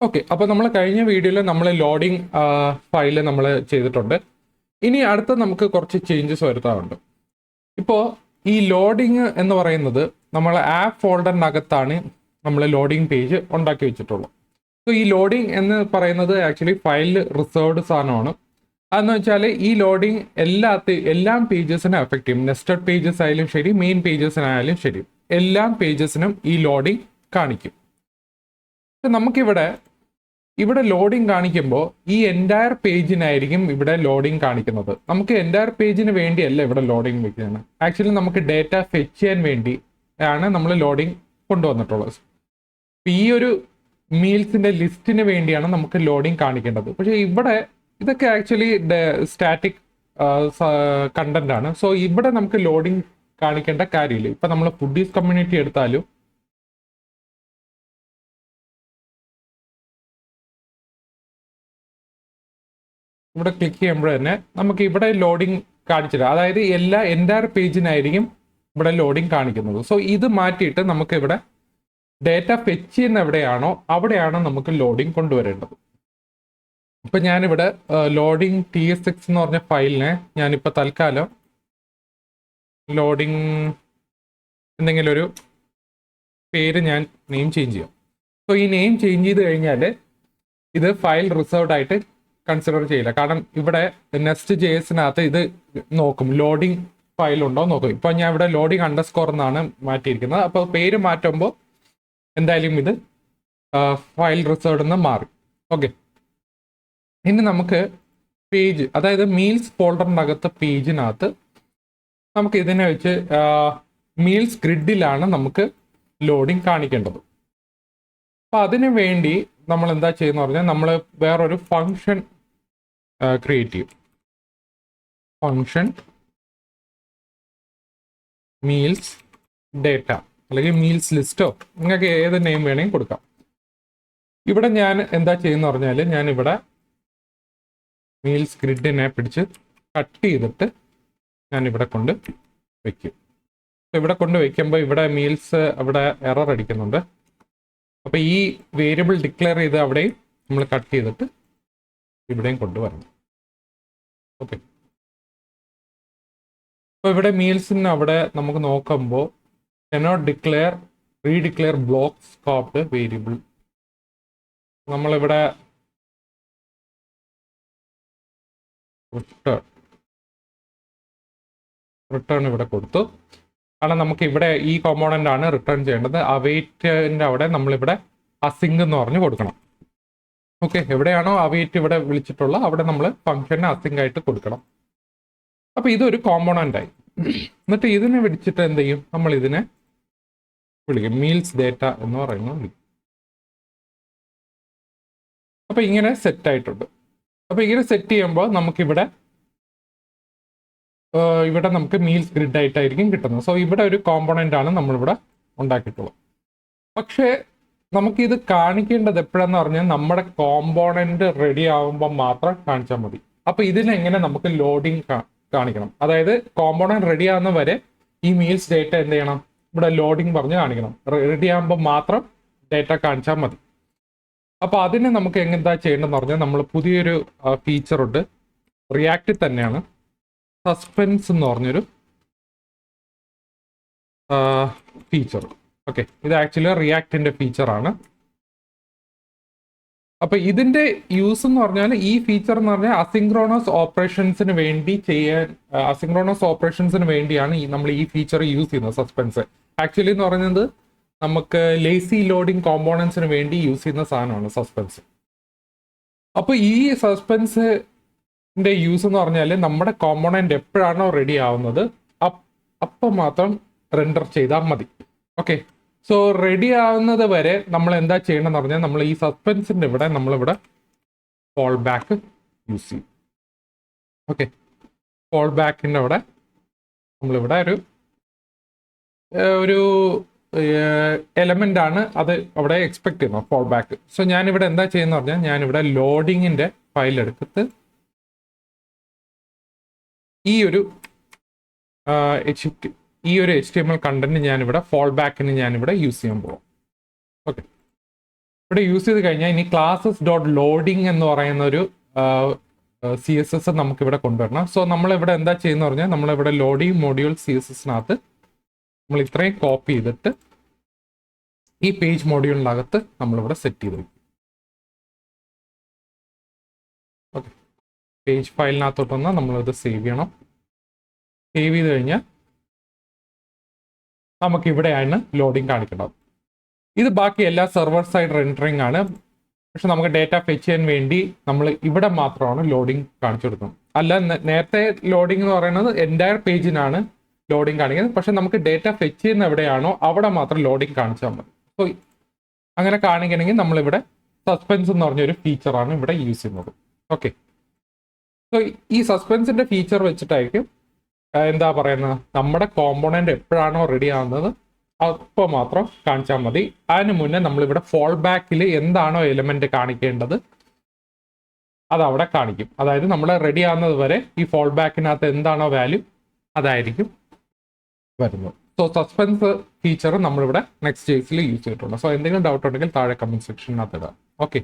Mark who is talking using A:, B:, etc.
A: Okay, അപ്പോൾ നമ്മൾ കഴിഞ്ഞ വീഡിയോയിൽ നമ്മൾ ലോഡിംഗ് ഫയല് നമ്മൾ ചെയ്തിട്ടുണ്ട്. ഇനി അടുത്ത നമുക്ക് കുറച്ച് ചേഞ്ചസ് വരുത്താറുണ്ട്. ഇപ്പോൾ ഈ ലോഡിങ് എന്ന് പറയുന്നത് നമ്മൾ ആപ്പ് ഫോൾഡറിനകത്താണ് നമ്മൾ ലോഡിംഗ് പേജ് ഉണ്ടാക്കി വെച്ചിട്ടുള്ളത്. സോ ഈ ലോഡിംഗ് എന്ന് പറയുന്നത് ആക്ച്വലി ഫയലിൽ റിസർവ്ഡ് സാധനമാണ്. അതെന്ന് വെച്ചാൽ ഈ ലോഡിംഗ് എല്ലാ പേജസിനും എഫക്റ്റ് ചെയ്യും. നെസ്റ്റഡ് പേജസ് ആയാലും ശരി, മെയിൻ പേജസിനായാലും ശരി, എല്ലാ പേജസിനും ഈ ലോഡിംഗ് കാണിക്കും. ഇവിടെ ലോഡിംഗ് കാണിക്കുമ്പോൾ ഈ എൻറ്റയർ പേജിനായിരിക്കും ഇവിടെ ലോഡിംഗ് കാണിക്കുന്നത്. നമുക്ക് എൻറ്റയർ പേജിന് വേണ്ടിയല്ല ഇവിടെ ലോഡിംഗ് വെക്കുന്നത്. ആക്ച്വലി നമുക്ക് ഡേറ്റ ഫെച്ച് ചെയ്യാൻ വേണ്ടി ആണ് നമ്മൾ ലോഡിംഗ് കൊണ്ടുവന്നിട്ടുള്ളത്. ഈ ഒരു മീൽസിന്റെ ലിസ്റ്റിന് വേണ്ടിയാണ് നമുക്ക് ലോഡിംഗ് കാണിക്കേണ്ടത്. പക്ഷേ ഇവിടെ ഇതൊക്കെ ആക്ച്വലി സ്റ്റാറ്റിക് കണ്ടന്റ് ആണ്. സോ ഇവിടെ നമുക്ക് ലോഡിംഗ് കാണിക്കേണ്ട കാര്യമില്ല. ഇപ്പൊ നമ്മൾ ഫുഡീസ് കമ്മ്യൂണിറ്റി എടുത്താലും ഇവിടെ ക്ലിക്ക് ചെയ്യുമ്പോൾ തന്നെ നമുക്ക് ഇവിടെ ലോഡിംഗ് കാണിച്ചില്ല. അതായത് എൻറ്റയർ പേജിനായിരിക്കും ഇവിടെ ലോഡിംഗ് കാണിക്കുന്നത്. സോ ഇത് മാറ്റിയിട്ട് നമുക്ക് ഇവിടെ ഡേറ്റ ഫെച്ച് ചെയ്യുന്ന എവിടെയാണോ അവിടെയാണ് നമുക്ക് ലോഡിംഗ് കൊണ്ടുവരേണ്ടത്. ഇപ്പം ഞാനിവിടെ ലോഡിംഗ് TS6 എന്ന് പറഞ്ഞ ഫയലിനെ ഞാനിപ്പോൾ തൽക്കാലം ലോഡിംഗ് എന്തെങ്കിലും ഒരു പേര് ഞാൻ നെയിം ചേഞ്ച് ചെയ്യാം. സോ ഈ നെയിം ചേഞ്ച് ചെയ്ത് കഴിഞ്ഞാൽ ഇത് ഫയൽ റിസർവ്ഡ് ആയിട്ട് കൺസിഡർ ചെയ്യില്ല. കാരണം ഇവിടെ Nextjsനകത്ത് ഇത് നോക്കും, ലോഡിംഗ് ഫയൽ ഉണ്ടോ നോക്കും. ഇപ്പൊ ഞാൻ ഇവിടെ ലോഡിംഗ് അണ്ടർസ്കോർ എന്നാണ് മാറ്റിയിരിക്കുന്നത്. അപ്പോൾ പേര് മാറ്റുമ്പോൾ എന്തായാലും ഇത് ഫയൽ റിസർവ്ഡ് എന്ന് മാറി. ഓക്കെ, ഇനി നമുക്ക് പേജ്, അതായത് മീൽസ് ഫോൾഡറിനകത്ത് പേജിനകത്ത് നമുക്ക് ഇതിനെ വെച്ച് മീൽസ് ഗ്രിഡിലാണ് നമുക്ക് ലോഡിംഗ് കാണിക്കേണ്ടത്. അപ്പൊ അതിനു വേണ്ടി നമ്മൾ എന്താ ചെയ്യുന്ന പറഞ്ഞാൽ നമ്മൾ വേറൊരു ഫങ്ഷൻ ക്രിയേറ്റ് ചെയ്യും. ഫങ്ഷൻ മീൽസ് ഡേറ്റ അല്ലെങ്കിൽ മീൽസ് ലിസ്റ്റോ നിങ്ങൾക്ക് ഏത് നെയിം വേണമെങ്കിൽ കൊടുക്കാം. ഇവിടെ ഞാൻ എന്താ ചെയ്യുന്ന പറഞ്ഞാൽ ഞാനിവിടെ മീൽസ് ഗ്രിഡിനെ പിടിച്ച് കട്ട് ചെയ്തിട്ട് ഞാനിവിടെ കൊണ്ട് വയ്ക്കും. ഇവിടെ കൊണ്ട് വയ്ക്കുമ്പോൾ ഇവിടെ മീൽസ് അവിടെ എറർ അടിക്കുന്നുണ്ട്. അപ്പൊ ഈ വേരിയബിൾ ഡിക്ലെയർ ചെയ്ത് അവിടെയും നമ്മൾ കട്ട് ചെയ്തിട്ട് ഇവിടെയും കൊണ്ടുവരണം. ഓക്കെ, അപ്പൊ ഇവിടെ മീൽസിന് അവിടെ നമുക്ക് നോക്കുമ്പോൾ cannot declare redeclare block scoped variable. നമ്മളിവിടെ റിട്ടേൺ ഇവിടെ കൊടുത്തു. കാരണം നമുക്ക് ഇവിടെ ഈ കോമ്പോണന്റ് ആണ് റിട്ടേൺ ചെയ്യേണ്ടത്. അവൈറ്റിന്റെ അവിടെ നമ്മളിവിടെ അസിങ്ക് എന്ന് പറഞ്ഞ് കൊടുക്കണം. ഓക്കെ, എവിടെയാണോ അവൈറ്റ് ഇവിടെ വിളിച്ചിട്ടുള്ള അവിടെ നമ്മൾ ഫംഗ്ഷന് അസിങ്ക് ആയിട്ട് കൊടുക്കണം. അപ്പൊ ഇതൊരു കോമ്പോണന്റ് ആയി. എന്നിട്ട് ഇതിനെ വിളിച്ചിട്ട് എന്ത് ചെയ്യും, നമ്മൾ ഇതിനെ വിളിക്കും മീൽസ് ഡേറ്റ എന്ന് പറയുന്നത് വിളിക്കും. അപ്പൊ ഇങ്ങനെ സെറ്റ് ആയിട്ടുണ്ട്. അപ്പൊ ഇങ്ങനെ സെറ്റ് ചെയ്യുമ്പോൾ നമുക്കിവിടെ നമുക്ക് മീൽസ് ഗ്രിഡ് ആയിട്ടായിരിക്കും കിട്ടുന്നത്. സോ ഇവിടെ ഒരു കോമ്പോണന്റ് ആണ് നമ്മളിവിടെ ഉണ്ടാക്കിയിട്ടുള്ളത്. പക്ഷേ നമുക്കിത് കാണിക്കേണ്ടത് എപ്പോഴാന്ന് പറഞ്ഞാൽ നമ്മുടെ കോമ്പോണന്റ് റെഡി ആകുമ്പോൾ മാത്രം കാണിച്ചാൽ മതി. അപ്പൊ ഇതിനെങ്ങനെ നമുക്ക് ലോഡിങ് കാണിക്കണം, അതായത് കോമ്പോണന്റ് റെഡി ആകുന്ന വരെ ഈ മീൽസ് ഡേറ്റ എന്ത് ചെയ്യണം, ഇവിടെ ലോഡിങ് പറഞ്ഞ് കാണിക്കണം. റെഡി ആകുമ്പോൾ മാത്രം ഡേറ്റ കാണിച്ചാൽ മതി. അപ്പൊ അതിന് നമുക്ക് എന്താ ചെയ്യേണ്ടതെന്ന് പറഞ്ഞാൽ നമ്മൾ പുതിയൊരു ഫീച്ചറുണ്ട്, റിയാക്റ്റിൽ തന്നെയാണ്, സസ്പെൻസ് എന്ന് പറഞ്ഞൊരു ഫീച്ചർ. ഓക്കെ, ഇത് ആക്ച്വലി റിയാക്റ്റിന്റെ ഫീച്ചറാണ്. അപ്പൊ ഇതിന്റെ യൂസ് എന്ന് പറഞ്ഞാൽ ഈ ഫീച്ചർ എന്ന് പറഞ്ഞാൽ അസിങ്ക്രോണസ് ഓപ്പറേഷൻസിന് വേണ്ടിയാണ് നമ്മൾ ഈ ഫീച്ചർ യൂസ് ചെയ്യുന്നത്. സസ്പെൻസ് ആക്ച്വലി എന്ന് പറയുന്നത് നമുക്ക് ലേസി ലോഡിംഗ് കോമ്പോണൻസിന് വേണ്ടി യൂസ് ചെയ്യുന്ന സാധനമാണ് സസ്പെൻസ്. അപ്പൊ ഈ സസ്പെൻസിന്റെ യൂസ് എന്ന് പറഞ്ഞാൽ നമ്മുടെ കോമ്പോണന്റ് എപ്പോഴാണോ റെഡി ആവുന്നത് അപ്പം മാത്രം റെൻഡർ ചെയ്താൽ മതി. ഓക്കെ, സോ റെഡി ആവുന്നത് വരെ നമ്മൾ എന്താ ചെയ്യണമെന്ന് പറഞ്ഞാൽ നമ്മൾ ഈ സസ്പെൻസിന്റെ ഇവിടെ നമ്മളിവിടെ ഫോൾ ബാക്ക് യൂസ് ചെയ്യും. ഓക്കെ, ഫോൾ ബാക്കിന്റെ അവിടെ നമ്മളിവിടെ ഒരു എലമെന്റ് ആണ് അത് അവിടെ എക്സ്പെക്ട് ചെയ്യുന്നത്, ഫോൾ ബാക്ക്. സോ ഞാനിവിടെ എന്താ ചെയ്യുന്ന പറഞ്ഞാൽ ഞാനിവിടെ ലോഡിങ്ങിന്റെ ഫയൽ എടുത്തിട്ട് ഈ ഒരു HTML കണ്ടന്റ് ഞാനിവിടെ ഫോൾ ബാക്കിന് ഞാനിവിടെ യൂസ് ചെയ്യാൻ പോകും. ഓക്കെ, ഇവിടെ യൂസ് ചെയ്ത് കഴിഞ്ഞാൽ ഇനി ക്ലാസ്സസ് ഡോട്ട് ലോഡിംഗ് എന്ന് പറയുന്ന ഒരു CSS നമുക്ക് ഇവിടെ കൊണ്ടുവരണം. സോ നമ്മളിവിടെ എന്താ ചെയ്യുന്ന പറഞ്ഞാൽ നമ്മളിവിടെ ലോഡിംഗ് മൊഡ്യൂൾ CSSനകത്ത് നമ്മൾ ഇത്രയും കോപ്പി ചെയ്തിട്ട് ഈ പേജ് മൊഡ്യൂളിനകത്ത് നമ്മളിവിടെ സെറ്റ് ചെയ്ത് വയ്ക്കും. ഓക്കെ, പേജ് ഫയലിനകത്തോട്ട് വന്നാൽ നമ്മളിത് സേവ് ചെയ്യണം. സേവ് ചെയ്ത് കഴിഞ്ഞാൽ നമുക്ക് ഇവിടെയാണ് ലോഡിംഗ് കാണിക്കേണ്ടത്. ഇത് ബാക്കി എല്ലാ സെർവർ സൈഡ് റെൻഡറിങ് ആണ്. പക്ഷെ നമുക്ക് ഡേറ്റ ഫെച്ച് ചെയ്യാൻ വേണ്ടി നമ്മൾ ഇവിടെ മാത്രമാണ് ലോഡിംഗ് കാണിച്ചു കൊടുക്കുന്നത്. അല്ല, നേരത്തെ ലോഡിംഗ് എന്ന് പറയുന്നത് എൻറ്റയർ പേജിനാണ് ലോഡിംഗ് കാണിക്കുന്നത്. പക്ഷെ നമുക്ക് ഡേറ്റ ഫെച്ച് ചെയ്യുന്ന എവിടെയാണോ അവിടെ മാത്രം ലോഡിംഗ് കാണിച്ചാൽ മതി. സോ അങ്ങനെ കാണിക്കണമെങ്കിൽ നമ്മളിവിടെ സസ്പെൻസ് എന്ന് പറഞ്ഞൊരു ഫീച്ചറാണ് ഇവിടെ യൂസ് ചെയ്യുന്നത്. ഓക്കെ, സോ ഈ സസ്പെൻസിന്റെ ഫീച്ചർ വെച്ചിട്ടായിരിക്കും എന്താ പറയുന്നത്, നമ്മുടെ കോമ്പോണന്റ് എപ്പോഴാണോ റെഡി ആവുന്നത് അപ്പോൾ മാത്രം കാണിച്ചാൽ മതി. അതിന് മുന്നേ നമ്മളിവിടെ ഫോൾ ബാക്കിൽ എന്താണോ എലിമെന്റ് കാണിക്കേണ്ടത് അത് അവിടെ കാണിക്കും. അതായത് നമ്മൾ റെഡി ആവുന്നത് വരെ ഈ ഫോൾ ബാക്കിനകത്ത് എന്താണോ വാല്യൂ അതായിരിക്കും വരുന്നത്. സോ സസ്പെൻസ് ഫീച്ചർ നമ്മളിവിടെ Next.jsൽ യൂസ് ചെയ്തിട്ടുണ്ട്. സോ എന്തെങ്കിലും ഡൗട്ട് ഉണ്ടെങ്കിൽ താഴെ കമന്റ് സെക്ഷനകത്ത് ഇടാം. ഓക്കെ.